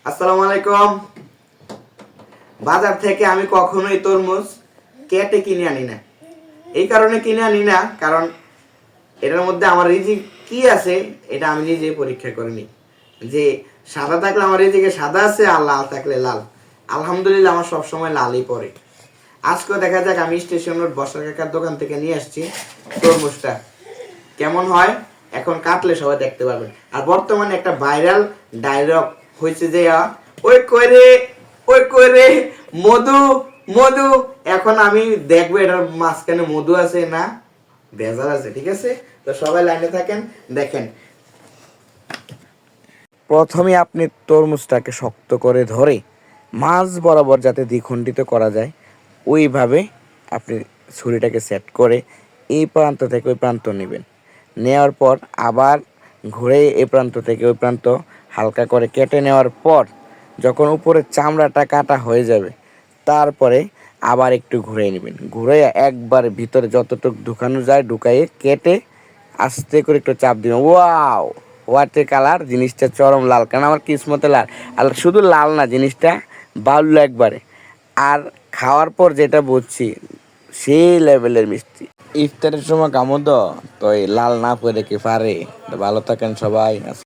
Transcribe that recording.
আসসালামু আলাইকুম। বাজার থেকে আমি কখনোই তরমুজ কেটে কিনে আনি না। এই কারণে কিনে আনি না, কারণ এটার মধ্যে আমার রিজিক কি আছে এটা আমি নিজে পরীক্ষা করে নিই। যে সাদা থাকলে আমার রিজিকে সাদা আছে, আর লাল থাকলে লাল। আলহামদুলিল্লাহ আমার সবসময় লালই পড়ে। আজকেও দেখা যাক, আমি স্টেশন রোড বর্ষা কাকার দোকান থেকে নিয়ে আসছি তরমুজটা। কেমন হয় এখন কাটলে সবাই দেখতে পারবেন। আর বর্তমানে একটা ভাইরাল ডায়লগ হয়েছে যে ওই কইরে ওই কইরে মধু মধু। এখন আমি দেখবো এটার মাঝখানে মধু আছে না ভেজাল আছে। ঠিক আছে, তো সবাই লাইনে থাকেন, দেখেন। প্রথমে আপনি তরমুজটাকে শক্ত করে ধরে মাঝ বরাবর যাতে দ্বিখণ্ডিত করা যায় ওইভাবে আপনি ছুরিটাকে সেট করে এই প্রান্ত থেকে ওই প্রান্ত নেবেন। নেওয়ার পর আবার ঘুরে এই প্রান্ত থেকে ওই প্রান্ত হালকা করে কেটে নেওয়ার পর যখন উপরের চামড়াটা কাটা হয়ে যাবে তারপরে আবার একটু ঘুরে নেবেন। ঘুরে একবার ভিতরে যতটুকু ঢুকানো যায় ঢুকাইয়ে কেটে আস্তে করে একটু চাপ দিবেন। ওয়াও, হোয়াইটের কালার, জিনিসটা চরম লাল, কারণ আমার কিসমতে লাল। আর শুধু লাল না, জিনিসটা বাউল একবারে। আর খাওয়ার পর যেটা বুঝছি সেই লেভেলের মিষ্টি। ইফতারের সময় কামো তো এই লাল না করে কি পারে। তো ভালো থাকেন সবাই।